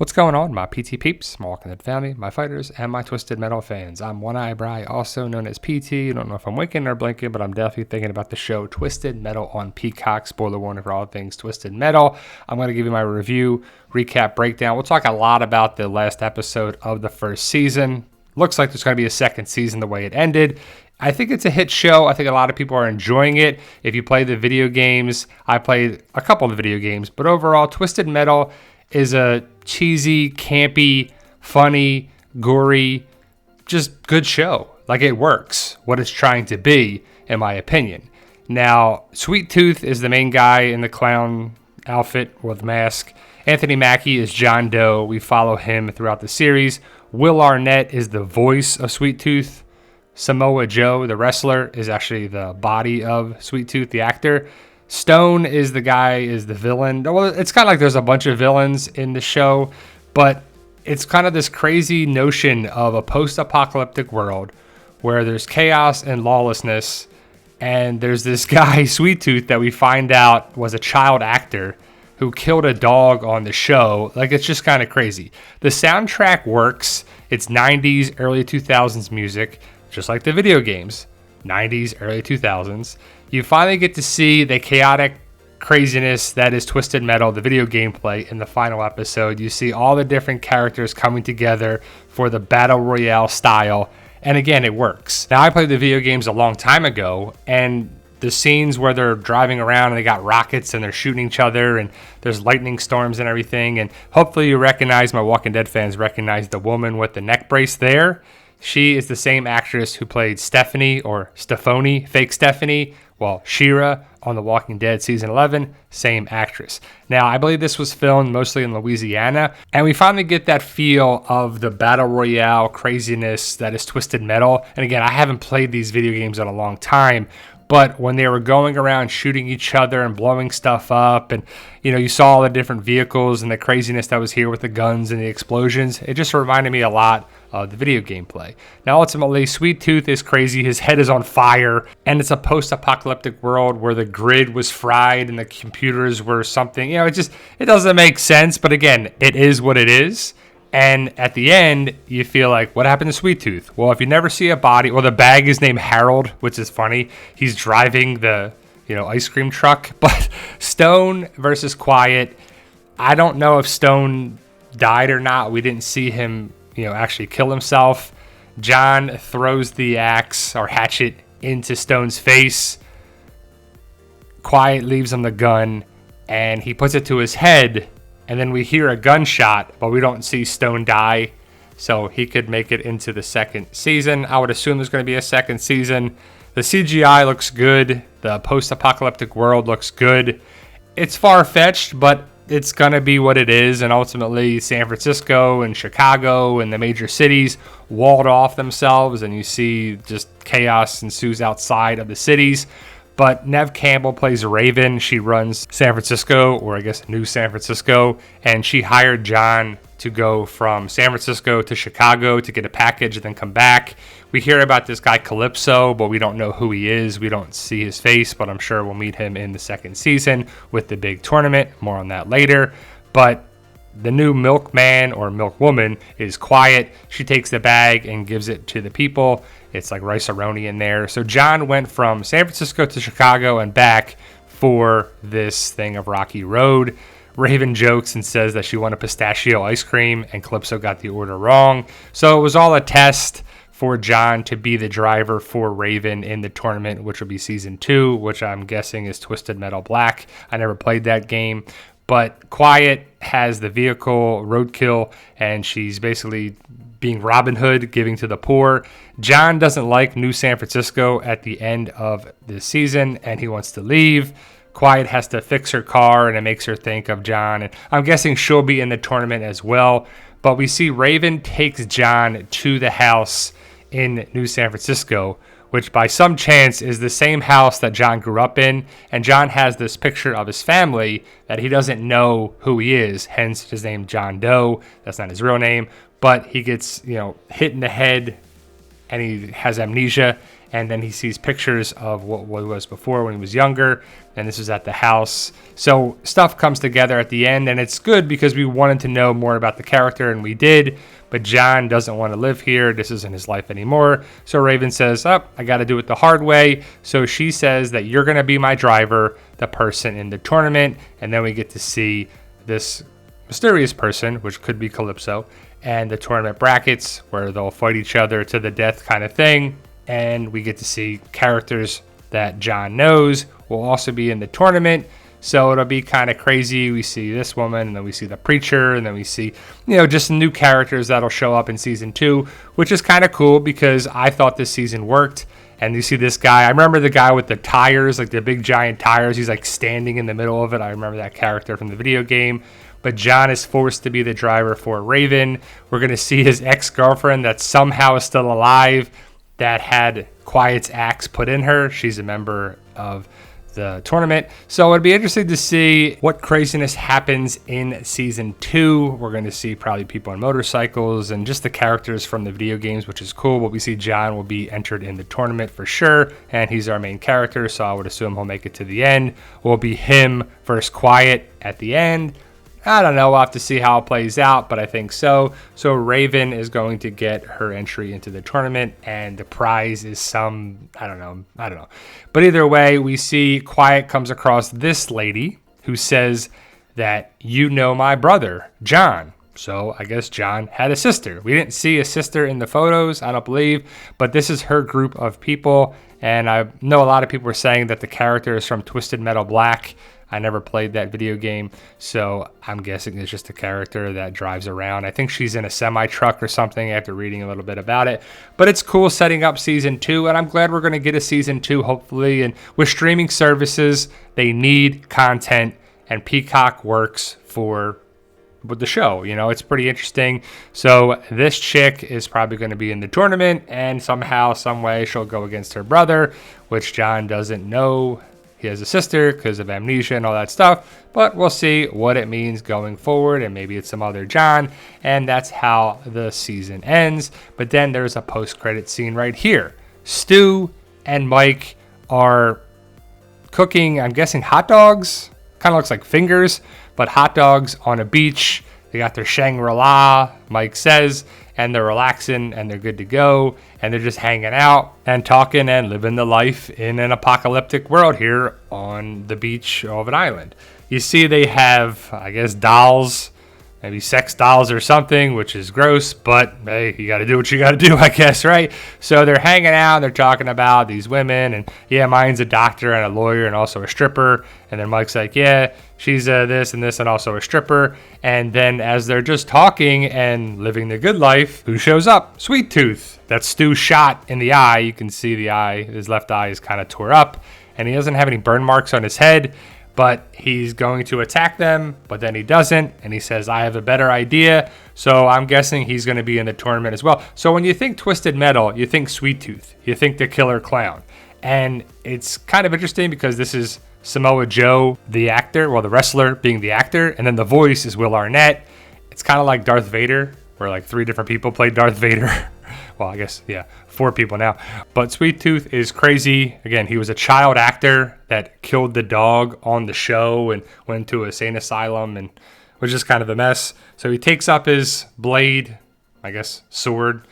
What's going on, my PT peeps, my Walking Dead family, my fighters, and my Twisted Metal fans? I'm One Eye Bry, also known as PT. I don't know if I'm winking or blinking, but I'm definitely thinking about the show Twisted Metal on Peacock. Spoiler warning for all things Twisted Metal. I'm going to give you my review, recap, breakdown. We'll talk a lot about the last episode of the first season. Looks like there's going to be a second season the way it ended. I think it's a hit show. I think a lot of people are enjoying it. If you play the video games, I played a couple of the video games, but overall, Twisted Metal is a cheesy, campy, funny, gory, just good show. Like, it works, what it's trying to be, in my opinion. Now, Sweet Tooth is the main guy in the clown outfit with mask. Anthony Mackie is John Doe. We follow him throughout the series. Will Arnett is the voice of Sweet Tooth. Samoa Joe, the wrestler, is actually the body of Sweet Tooth, the actor. Stone is the villain. Well, it's kind of like there's a bunch of villains in the show, but it's kind of this crazy notion of a post-apocalyptic world where there's chaos and lawlessness, and there's this guy, Sweet Tooth, that we find out was a child actor who killed a dog on the show. Like, it's just kind of crazy. The soundtrack works. It's 90s, early 2000s music, just like the video games. 90s, early 2000s. You finally get to see the chaotic craziness that is Twisted Metal, the video gameplay, in the final episode. You see all the different characters coming together for the Battle Royale style. And again, it works. Now, I played the video games a long time ago, and the scenes where they're driving around and they got rockets and they're shooting each other and there's lightning storms and everything. And hopefully you recognize, my Walking Dead fans recognize the woman with the neck brace there. She is the same actress who played Stephanie, or Stephanie, fake Stephanie, Shira on The Walking Dead season 11, same actress. Now, I believe this was filmed mostly in Louisiana, and we finally get that feel of the Battle Royale craziness that is Twisted Metal. And again, I haven't played these video games in a long time, but when they were going around shooting each other and blowing stuff up, and you saw all the different vehicles and the craziness that was here with the guns and the explosions, it just reminded me a lot of the video gameplay. Now, ultimately, Sweet Tooth is crazy. His head is on fire, and it's a post-apocalyptic world where the grid was fried and the computers were something. It doesn't make sense. But again, it is what it is. And at the end, you feel like, what happened to Sweet Tooth? Well, if you never see a body, the bag is named Harold, which is funny. He's driving the, ice cream truck. But Stone versus Quiet, I don't know if Stone died or not. We didn't see him, actually kill himself. John throws the axe or hatchet into Stone's face. Quiet leaves him the gun, and he puts it to his head. And then we hear a gunshot, but we don't see Stone die. So he could make it into the second season. I would assume there's going to be a second season. The CGI looks good. The post-apocalyptic world looks good. It's far-fetched, but it's going to be what it is. And ultimately, San Francisco and Chicago and the major cities walled off themselves. And you see just chaos ensues outside of the cities. But Neve Campbell plays Raven. She runs San Francisco, or I guess New San Francisco. And she hired John to go from San Francisco to Chicago to get a package and then come back. We hear about this guy Calypso, but we don't know who he is. We don't see his face, but I'm sure we'll meet him in the second season with the big tournament. More on that later. But the new milkman or milkwoman is Quiet. She takes the bag and gives it to the people. It's like rice-a-roni in there. So John went from San Francisco to Chicago and back for this thing of Rocky Road. Raven jokes and says that she wanted pistachio ice cream, and Calypso got the order wrong. So it was all a test for John to be the driver for Raven in the tournament, which will be season 2, which I'm guessing is Twisted Metal Black. I never played that game. But Quiet has the vehicle, Roadkill, and she's basically being Robin Hood, giving to the poor. John doesn't like New San Francisco at the end of the season, and he wants to leave. Quiet has to fix her car, and it makes her think of John. And I'm guessing she'll be in the tournament as well. But we see Raven takes John to the house in New San Francisco, which by some chance is the same house that John grew up in. And John has this picture of his family that he doesn't know who he is, hence his name John Doe. That's not his real name. But he gets, hit in the head and he has amnesia, and then he sees pictures of what was before when he was younger, and this was at the house. So stuff comes together at the end, and it's good because we wanted to know more about the character, and we did, but John doesn't want to live here. This isn't his life anymore. So Raven says, I got to do it the hard way. So she says that you're going to be my driver, the person in the tournament, and then we get to see this mysterious person, which could be Calypso, and the tournament brackets where they'll fight each other to the death kind of thing. And we get to see characters that John knows will also be in the tournament. So it'll be kind of crazy. We see this woman, and then we see the preacher, and then we see, just new characters that'll show up in season 2, which is kind of cool because I thought this season worked. And you see this guy. I remember the guy with the tires, like the big giant tires. He's like standing in the middle of it. I remember that character from the video game. But John is forced to be the driver for Raven. We're going to see his ex-girlfriend that somehow is still alive, that had Quiet's axe put in her. She's a member of the tournament. So it'd be interesting to see what craziness happens in season 2. We're going to see probably people on motorcycles and just the characters from the video games, which is cool. But we see John will be entered in the tournament for sure, and he's our main character, so I would assume he'll make it to the end. Will be him versus Quiet at the end. I don't know. We'll have to see how it plays out, but I think so. So Raven is going to get her entry into the tournament, and the prize is some, I don't know. But either way, we see Quiet comes across this lady who says that my brother, John. So I guess John had a sister. We didn't see a sister in the photos, I don't believe, but this is her group of people. And I know a lot of people were saying that the character is from Twisted Metal Black. I never played that video game, so I'm guessing it's just a character that drives around. I think she's in a semi-truck or something after reading a little bit about it. But it's cool setting up season 2, and I'm glad we're going to get a season 2, hopefully. And with streaming services, they need content, and Peacock works with the show. It's pretty interesting. So this chick is probably going to be in the tournament, and somehow, some way, she'll go against her brother, which John doesn't know. He has a sister because of amnesia and all that stuff, but we'll see what it means going forward, and maybe it's some other John, and that's how the season ends. But then there's a post-credit scene right here. Stu and Mike are cooking, I'm guessing, hot dogs. Kind of looks like fingers, but hot dogs on a beach. They got their Shangri-La, Mike says, and they're relaxing and they're good to go, and they're just hanging out and talking and living the life in an apocalyptic world here on the beach of an island. You see they have, I guess, dolls, maybe sex dolls or something, which is gross, but hey, you got to do what you got to do, I guess, right? So they're hanging out, they're talking about these women, and yeah, mine's a doctor and a lawyer and also a stripper. And then Mike's like, yeah, she's this and this and also a stripper. And then as they're just talking and living the good life, who shows up? Sweet Tooth. That's Stu shot in the eye. You can see the eye, his left eye is kind of tore up, and he doesn't have any burn marks on his head. But he's going to attack them, but then he doesn't, and he says, I have a better idea. So I'm guessing he's going to be in the tournament as well. So when you think Twisted Metal, you think Sweet Tooth, you think the Killer Clown. And it's kind of interesting because this is Samoa Joe, the actor, well, the wrestler being the actor, and then the voice is Will Arnett. It's kind of like Darth Vader, where like 3 different people played Darth Vader. Well, I guess, yeah, 4 people now. But Sweet Tooth is crazy. Again, he was a child actor that killed the dog on the show and went to a sane asylum and was just kind of a mess. So he takes up his blade, I guess, sword,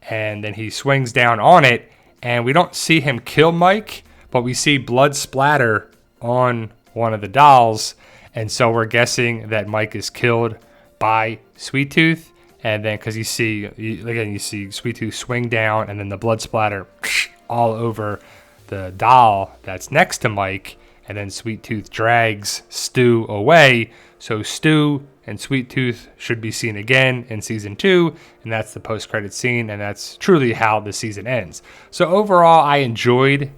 and then he swings down on it. And we don't see him kill Mike, but we see blood splatter on one of the dolls. And so we're guessing that Mike is killed by Sweet Tooth. And then because you see Sweet Tooth swing down and then the blood splatter all over the doll that's next to Mike. And then Sweet Tooth drags Stu away. So Stu and Sweet Tooth should be seen again in season 2. And that's the post-credit scene. And that's truly how the season ends. So overall, I enjoyed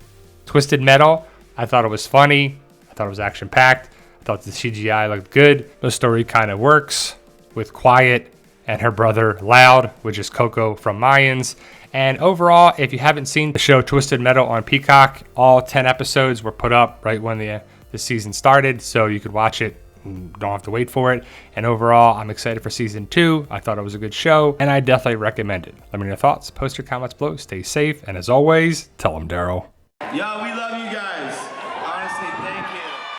Twisted Metal. I thought it was funny. I thought it was action-packed. I thought the CGI looked good. The story kind of works with Quiet and her brother Loud, which is Coco from Mayans. And overall, if you haven't seen the show Twisted Metal on Peacock, all 10 episodes were put up right when the season started, so you could watch it don't have to wait for it. And overall, I'm excited for season 2. I thought it was a good show, and I definitely recommend it. Let me know your thoughts, post your comments below, stay safe, and as always, tell them Daryl. Yo, we love you guys.